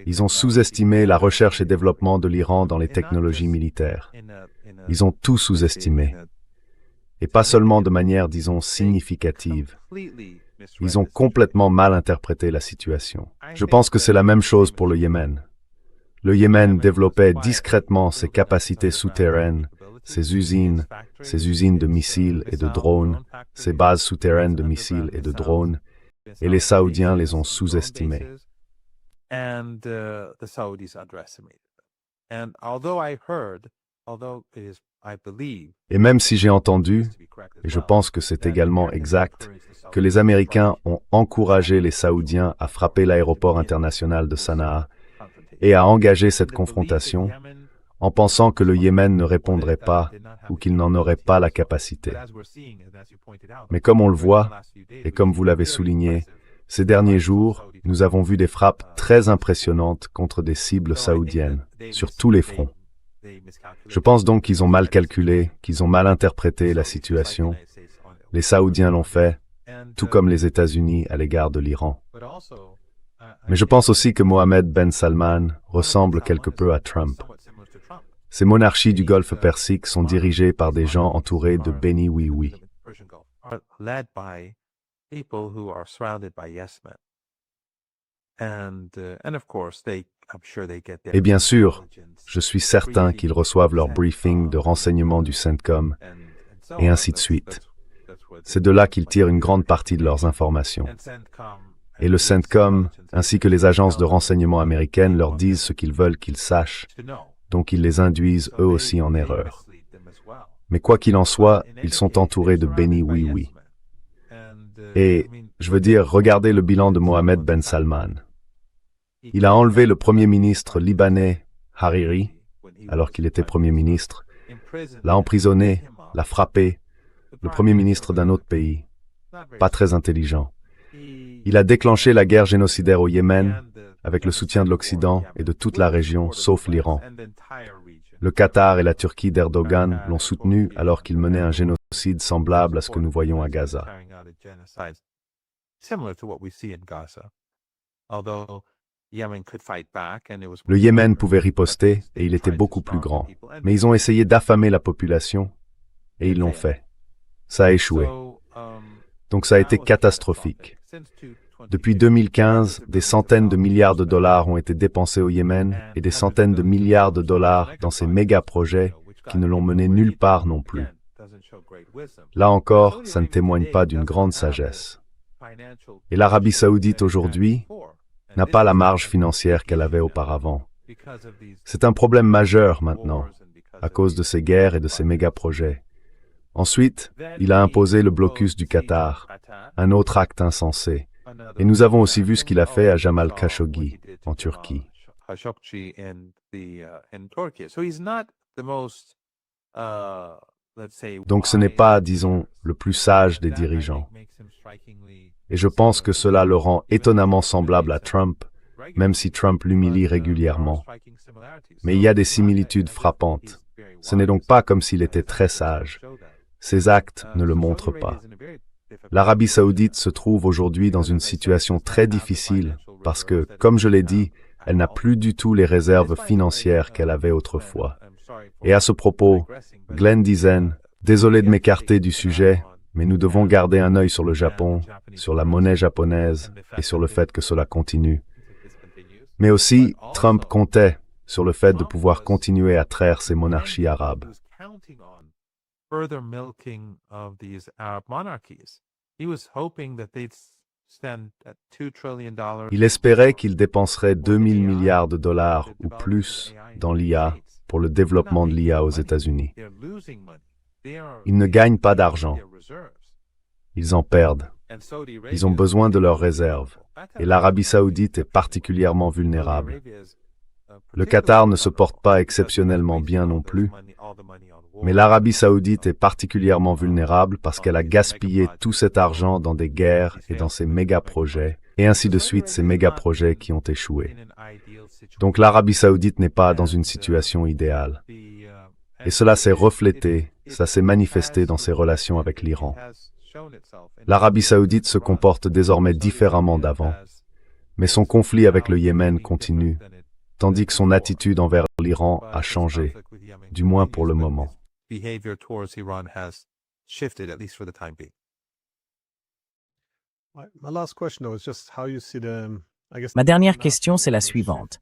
Ils ont sous-estimé la recherche et développement de l'Iran dans les technologies militaires. Ils ont tout sous-estimé. Et pas seulement de manière, disons, significative. Ils ont complètement mal interprété la situation. Je pense que c'est la même chose pour le Yémen. Le Yémen développait discrètement ses capacités souterraines, ses usines de missiles et de drones, ses bases souterraines de missiles et de drones, et les Saoudiens les ont sous-estimés. And the Saudis underestimated them. And although I believe, Et même si j'ai entendu, et je pense que c'est également exact, que les Américains ont encouragé les Saoudiens à frapper l'aéroport international de Sanaa et à engager cette confrontation en pensant que le Yémen ne répondrait pas ou qu'il n'en aurait pas la capacité. Mais comme on le voit, et comme vous l'avez souligné, ces derniers jours, nous avons vu des frappes très impressionnantes contre des cibles saoudiennes, sur tous les fronts. Je pense donc qu'ils ont mal calculé, qu'ils ont mal interprété la situation. Les Saoudiens l'ont fait, tout comme les États-Unis à l'égard de l'Iran. Mais je pense aussi que Mohammed Ben Salman ressemble quelque peu à Trump. Ces monarchies du Golfe Persique sont dirigées par des gens entourés de béni oui-oui. people who are surrounded by yes men. And of course, I'm sure they get their Et bien sûr, je suis certain qu'ils reçoivent leur briefing de renseignement du CENTCOM, et ainsi de suite. C'est de là qu'ils tirent une grande partie de leurs informations. Et le CENTCOM, ainsi que les agences de renseignement américaines, leur disent ce qu'ils veulent qu'ils sachent, donc ils les induisent eux aussi en erreur. Mais quoi qu'il en soit, ils sont entourés de béni oui-oui. Et, je veux dire, regardez le bilan de Mohammed Ben Salman. Il a enlevé le premier ministre libanais, Hariri, alors qu'il était premier ministre, l'a emprisonné, l'a frappé, le premier ministre d'un autre pays, pas très intelligent. Il a déclenché la guerre génocidaire au Yémen, avec le soutien de l'Occident et de toute la région, sauf l'Iran. Le Qatar et la Turquie d'Erdogan l'ont soutenu alors qu'il menait un génocide semblable à ce que nous voyons à Gaza. Le Yémen pouvait riposter et il était beaucoup plus grand, mais ils ont essayé d'affamer la population et ils l'ont fait. Ça a échoué. Donc ça a été catastrophique. Depuis 2015, des centaines de milliards de dollars ont été dépensés au Yémen et des centaines de milliards de dollars dans ces méga-projets qui ne l'ont mené nulle part non plus. Là encore, ça ne témoigne pas d'une grande sagesse. Et l'Arabie saoudite aujourd'hui n'a pas la marge financière qu'elle avait auparavant. C'est un problème majeur maintenant, à cause de ces guerres et de ces méga-projets. Ensuite, il a imposé le blocus du Qatar, un autre acte insensé. Et nous avons aussi vu ce qu'il a fait à Jamal Khashoggi, en Turquie. Donc ce n'est pas, disons, le plus sage des dirigeants. Et je pense que cela le rend étonnamment semblable à Trump, même si Trump l'humilie régulièrement. Mais il y a des similitudes frappantes. Ce n'est donc pas comme s'il était très sage. Ses actes ne le montrent pas. L'Arabie saoudite se trouve aujourd'hui dans une situation très difficile parce que, comme je l'ai dit, elle n'a plus du tout les réserves financières qu'elle avait autrefois. Et à ce propos, Glenn Dizen, désolé de m'écarter du sujet, mais nous devons garder un œil sur le Japon, sur la monnaie japonaise et sur le fait que cela continue. Mais aussi, Trump comptait sur le fait de pouvoir continuer à traire ces monarchies arabes. Il espérait qu'il dépenserait 2000 milliards de dollars ou plus dans l'IA pour le développement de l'IA aux États-Unis. Ils ne gagnent pas d'argent. Ils en perdent. Ils ont besoin de leurs réserves. Et l'Arabie saoudite est particulièrement vulnérable. Le Qatar ne se porte pas exceptionnellement bien non plus, mais l'Arabie saoudite est particulièrement vulnérable parce qu'elle a gaspillé tout cet argent dans des guerres et dans ses méga-projets, et ainsi de suite ces méga-projets qui ont échoué. Donc l'Arabie saoudite n'est pas dans une situation idéale. Et cela s'est reflété, ça s'est manifesté dans ses relations avec l'Iran. L'Arabie saoudite se comporte désormais différemment d'avant, mais son conflit avec le Yémen continue, tandis que son attitude envers l'Iran a changé, du moins pour le moment. Ma dernière question, c'est la suivante.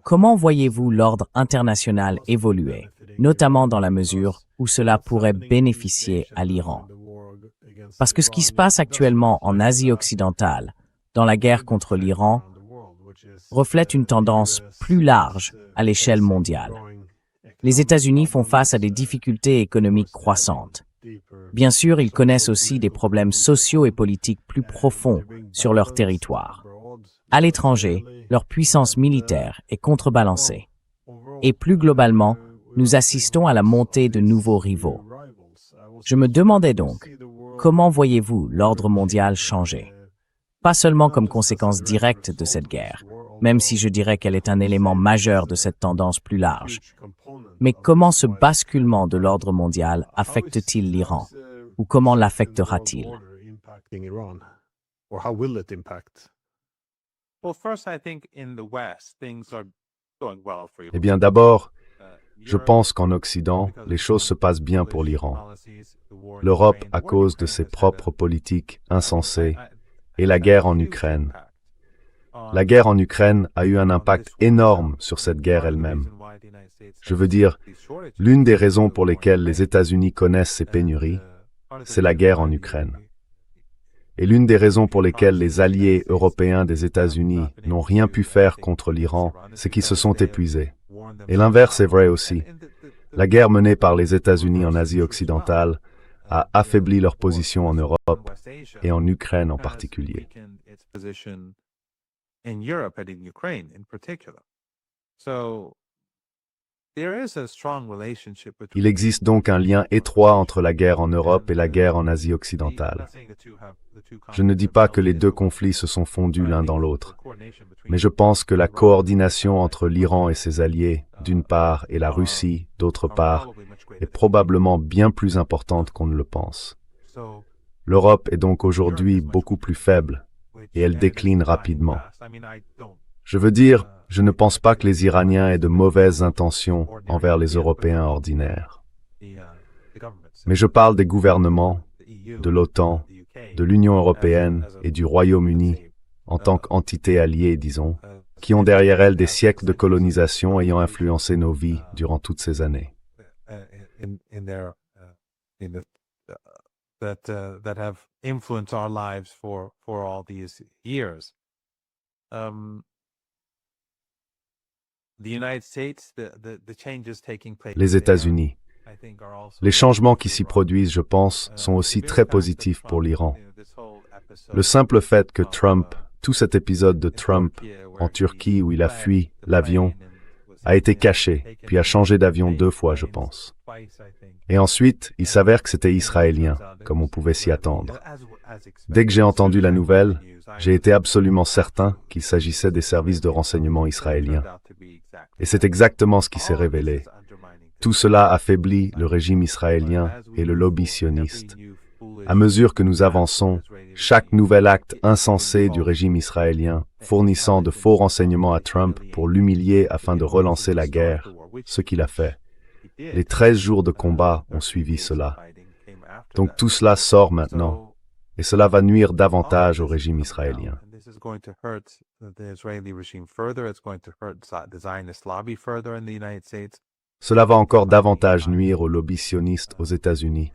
Comment voyez-vous l'ordre international évoluer, notamment dans la mesure où cela pourrait bénéficier à l'Iran? Parce que ce qui se passe actuellement en Asie occidentale, dans la guerre contre l'Iran, reflète une tendance plus large à l'échelle mondiale. Les États-Unis font face à des difficultés économiques croissantes. Bien sûr, ils connaissent aussi des problèmes sociaux et politiques plus profonds sur leur territoire. À l'étranger, leur puissance militaire est contrebalancée. Et plus globalement, nous assistons à la montée de nouveaux rivaux. Je me demandais donc, comment voyez-vous l'ordre mondial changer? Pas seulement comme conséquence directe de cette guerre, même si je dirais qu'elle est un élément majeur de cette tendance plus large. Mais comment ce basculement de l'ordre mondial affecte-t-il l'Iran? Ou comment l'affectera-t-il? Eh bien d'abord, je pense qu'en Occident, les choses se passent bien pour l'Iran. L'Europe, à cause de ses propres politiques insensées, et la guerre en Ukraine. La guerre en Ukraine a eu un impact énorme sur cette guerre elle-même. Je veux dire, l'une des raisons pour lesquelles les États-Unis connaissent ces pénuries, c'est la guerre en Ukraine. Et l'une des raisons pour lesquelles les alliés européens des États-Unis n'ont rien pu faire contre l'Iran, c'est qu'ils se sont épuisés. Et l'inverse est vrai aussi. La guerre menée par les États-Unis en Asie occidentale a affaibli leur position en Europe et en Ukraine en particulier. Il existe donc un lien étroit entre la guerre en Europe et la guerre en Asie occidentale. Je ne dis pas que les deux conflits se sont fondus l'un dans l'autre, mais je pense que la coordination entre l'Iran et ses alliés, d'une part, et la Russie, d'autre part, est probablement bien plus importante qu'on ne le pense. L'Europe est donc aujourd'hui beaucoup plus faible, et elle décline rapidement. Je veux dire, je ne pense pas que les Iraniens aient de mauvaises intentions envers les Européens ordinaires. Mais je parle des gouvernements, de l'OTAN, de l'Union européenne et du Royaume-Uni, en tant qu'entité alliée, disons, qui ont derrière elles des siècles de colonisation ayant influencé nos vies durant toutes ces années. That have influenced our lives for all these years. Les États-Unis. Les changements qui s'y produisent, je pense, sont aussi très positifs pour l'Iran. Le simple fait que Trump, tout cet épisode de Trump en Turquie où il a fui l'avion, a été caché, puis a changé d'avion 2 fois, je pense. Et ensuite, il s'avère que c'était israélien, comme on pouvait s'y attendre. Dès que j'ai entendu la nouvelle, j'ai été absolument certain qu'il s'agissait des services de renseignement israéliens. Et c'est exactement ce qui s'est révélé. Tout cela affaiblit le régime israélien et le lobby sioniste. À mesure que nous avançons, chaque nouvel acte insensé du régime israélien, fournissant de faux renseignements à Trump pour l'humilier afin de relancer la guerre, ce qu'il a fait. Les 13 jours de combat ont suivi cela. Donc tout cela sort maintenant, et cela va nuire davantage au régime israélien. Cela va encore davantage nuire au lobby sioniste aux États-Unis.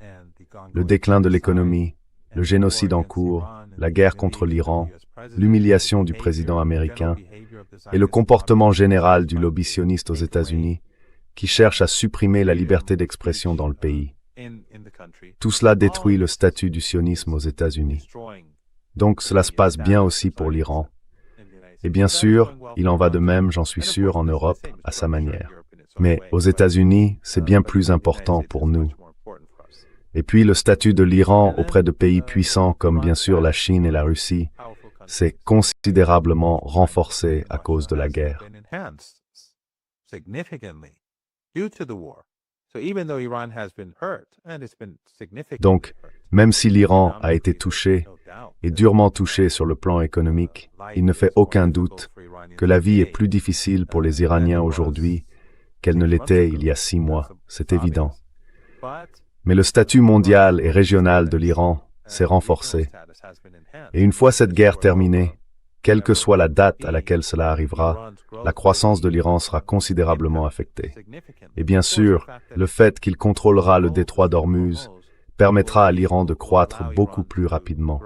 Le déclin de l'économie, le génocide en cours, la guerre contre l'Iran, l'humiliation du président américain et le comportement général du lobby sioniste aux États-Unis qui cherche à supprimer la liberté d'expression dans le pays. Tout cela détruit le statut du sionisme aux États-Unis. Donc cela se passe bien aussi pour l'Iran. Et bien sûr, il en va de même, j'en suis sûr, en Europe, à sa manière. Mais aux États-Unis, c'est bien plus important pour nous. Et puis le statut de l'Iran auprès de pays puissants comme bien sûr la Chine et la Russie s'est considérablement renforcé à cause de la guerre. Donc, même si l'Iran a été touché, et durement touché sur le plan économique, il ne fait aucun doute que la vie est plus difficile pour les Iraniens aujourd'hui qu'elle ne l'était il y a 6 mois, c'est évident. Mais le statut mondial et régional de l'Iran s'est renforcé. Et une fois cette guerre terminée, quelle que soit la date à laquelle cela arrivera, la croissance de l'Iran sera considérablement affectée. Et bien sûr, le fait qu'il contrôlera le détroit d'Ormuz permettra à l'Iran de croître beaucoup plus rapidement.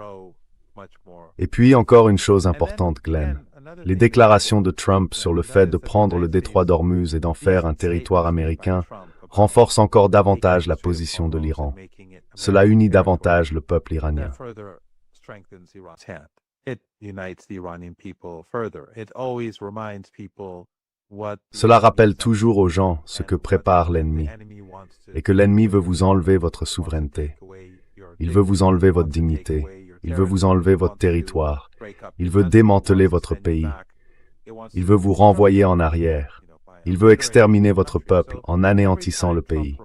Et puis encore une chose importante, Glenn. Les déclarations de Trump sur le fait de prendre le détroit d'Ormuz et d'en faire un territoire américain renforcent encore davantage la position de l'Iran. Cela unit davantage le peuple iranien. Cela rappelle toujours aux gens ce que prépare l'ennemi, et que l'ennemi veut vous enlever votre souveraineté. Il veut vous enlever votre dignité. Il veut vous enlever votre territoire. Il veut démanteler votre pays. Il veut vous renvoyer en arrière. Il veut exterminer votre peuple en anéantissant le pays.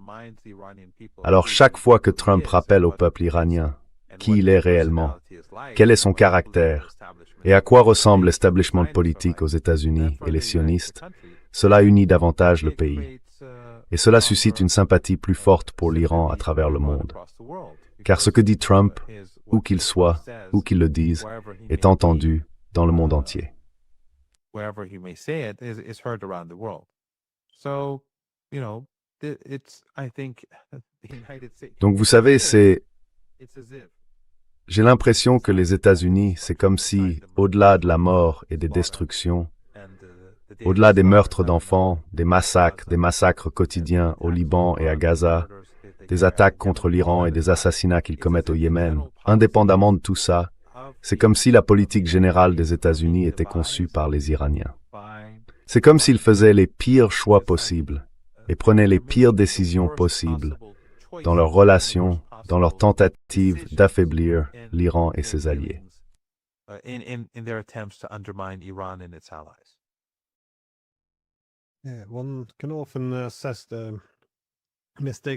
Alors chaque fois que Trump rappelle au peuple iranien qui il est réellement, quel est son caractère, et à quoi ressemble l'establishment politique aux États-Unis et les sionistes, cela unit davantage le pays. Et cela suscite une sympathie plus forte pour l'Iran à travers le monde. Car ce que dit Trump, où qu'il soit, où qu'il le dise, est entendu dans le monde entier. Donc vous savez, j'ai l'impression que les États-Unis, c'est comme si, au-delà de la mort et des destructions, au-delà des meurtres d'enfants, des massacres quotidiens au Liban et à Gaza, des attaques contre l'Iran et des assassinats qu'ils commettent au Yémen, indépendamment de tout ça, c'est comme si la politique générale des États-Unis était conçue par les Iraniens. C'est comme s'ils faisaient les pires choix possibles et prenaient les pires décisions possibles dans leurs relations, dans leur tentative d'affaiblir l'Iran et ses alliés.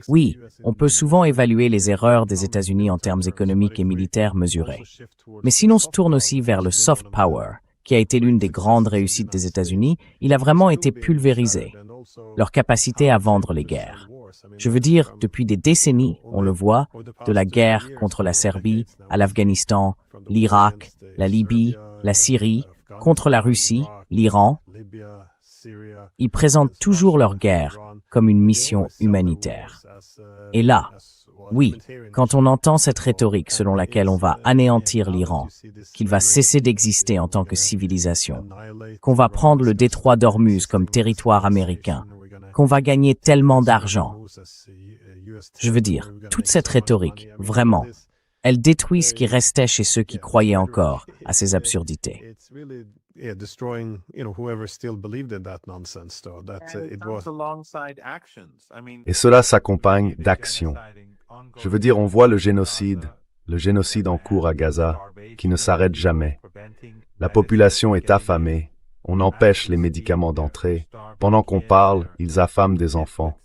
Oui, on peut souvent évaluer les erreurs des États-Unis en termes économiques et militaires mesurés. Mais si l'on se tourne aussi vers le soft power, qui a été l'une des grandes réussites des États-Unis, il a vraiment été pulvérisé, leur capacité à vendre les guerres. Je veux dire, depuis des décennies, on le voit, de la guerre contre la Serbie, à l'Afghanistan, l'Irak, la Libye, la Syrie, contre la Russie, l'Iran, ils présentent toujours leur guerre comme une mission humanitaire. Et là, oui, quand on entend cette rhétorique selon laquelle on va anéantir l'Iran, qu'il va cesser d'exister en tant que civilisation, qu'on va prendre le détroit d'Ormuz comme territoire américain, qu'on va gagner tellement d'argent. Je veux dire, toute cette rhétorique, vraiment, elle détruit ce qui restait chez ceux qui croyaient encore à ces absurdités. Et cela s'accompagne d'actions. Je veux dire, on voit le génocide en cours à Gaza, qui ne s'arrête jamais. La population est affamée, on empêche les médicaments d'entrer. Pendant qu'on parle, ils affament des enfants.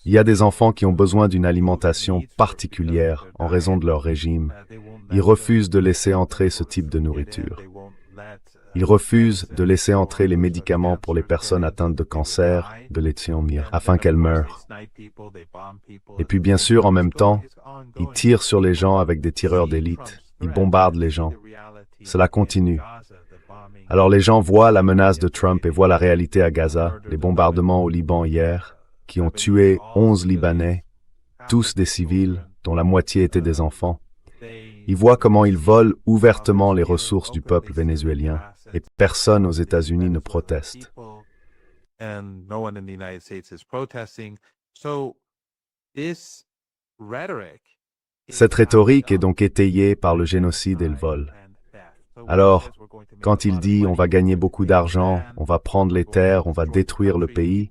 Il y a des enfants qui ont besoin d'une alimentation particulière en raison de leur régime. Ils refusent de laisser entrer ce type de nourriture. Ils refusent de laisser entrer les médicaments pour les personnes atteintes de cancer, de leucémie, afin qu'elles meurent. Et puis bien sûr, en même temps, ils tirent sur les gens avec des tireurs d'élite. Ils bombardent les gens. Cela continue. Alors les gens voient la menace de Trump et voient la réalité à Gaza, les bombardements au Liban hier, qui ont tué 11 Libanais, tous des civils, dont la moitié étaient des enfants. Ils voient comment ils volent ouvertement les ressources du peuple vénézuélien, et personne aux États-Unis ne proteste. Cette rhétorique est donc étayée par le génocide et le vol. Alors, quand il dit « on va gagner beaucoup d'argent, on va prendre les terres, on va détruire le pays »,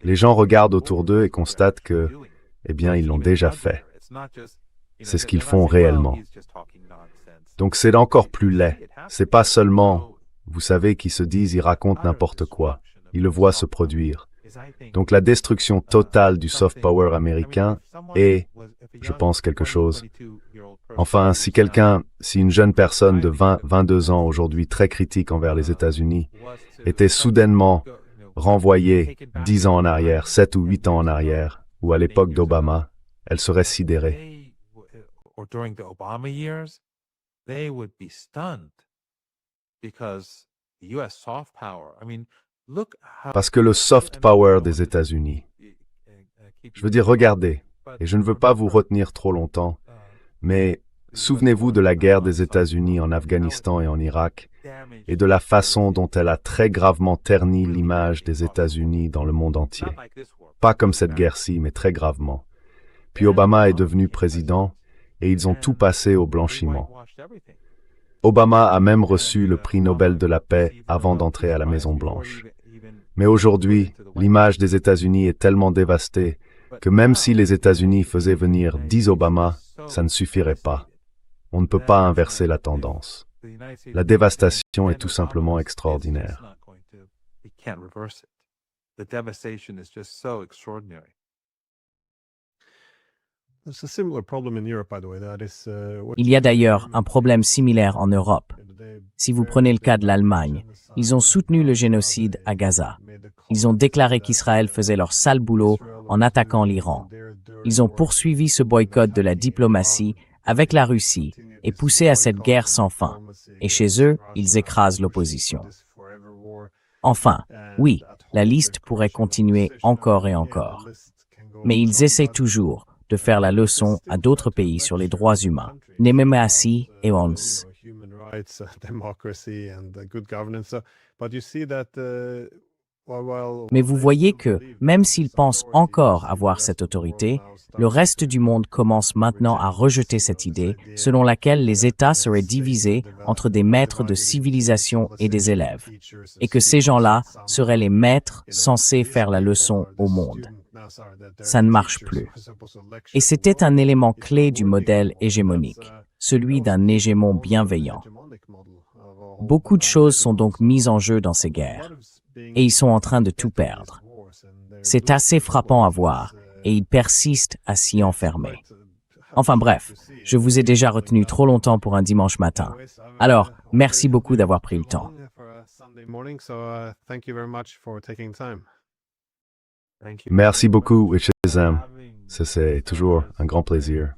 les gens regardent autour d'eux et constatent que, eh bien, ils l'ont déjà fait. C'est ce qu'ils font réellement. Donc c'est encore plus laid. C'est pas seulement, vous savez, qui se disent ils racontent n'importe quoi. Ils le voient se produire. Donc la destruction totale du soft power américain est, je pense, quelque chose. Enfin, si une jeune personne de 22 ans aujourd'hui très critique envers les États-Unis était soudainement renvoyée 10 ans en arrière, 7 ou 8 ans en arrière, ou à l'époque d'Obama, elle serait sidérée. Parce que le soft power des États-Unis, je veux dire, regardez, et je ne veux pas vous retenir trop longtemps, mais souvenez-vous de la guerre des États-Unis en Afghanistan et en Irak, et de la façon dont elle a très gravement terni l'image des États-Unis dans le monde entier. Pas comme cette guerre-ci, mais très gravement. Puis Obama est devenu président, et ils ont tout passé au blanchiment. Obama a même reçu le prix Nobel de la paix avant d'entrer à la Maison-Blanche. Mais aujourd'hui, l'image des États-Unis est tellement dévastée que même si les États-Unis faisaient venir 10 Obama, ça ne suffirait pas. On ne peut pas inverser la tendance. La dévastation est tout simplement extraordinaire. Il y a d'ailleurs un problème similaire en Europe. Si vous prenez le cas de l'Allemagne, ils ont soutenu le génocide à Gaza. Ils ont déclaré qu'Israël faisait leur sale boulot en attaquant l'Iran. Ils ont poursuivi ce boycott de la diplomatie avec la Russie et poussé à cette guerre sans fin. Et chez eux, ils écrasent l'opposition. Enfin, oui, la liste pourrait continuer encore et encore. Mais ils essaient toujours de faire la leçon à d'autres pays sur les droits humains. Nememasi et Ons. Mais vous voyez que, même s'ils pensent encore avoir cette autorité, le reste du monde commence maintenant à rejeter cette idée selon laquelle les États seraient divisés entre des maîtres de civilisation et des élèves, et que ces gens-là seraient les maîtres censés faire la leçon au monde. Ça ne marche plus. Et c'était un élément clé du modèle hégémonique, celui d'un hégémon bienveillant. Beaucoup de choses sont donc mises en jeu dans ces guerres, et ils sont en train de tout perdre. C'est assez frappant à voir, et ils persistent à s'y enfermer. Enfin bref, je vous ai déjà retenu trop longtemps pour un dimanche matin. Alors, merci beaucoup d'avoir pris le temps. Merci beaucoup, Ishizam. C'est toujours un grand plaisir.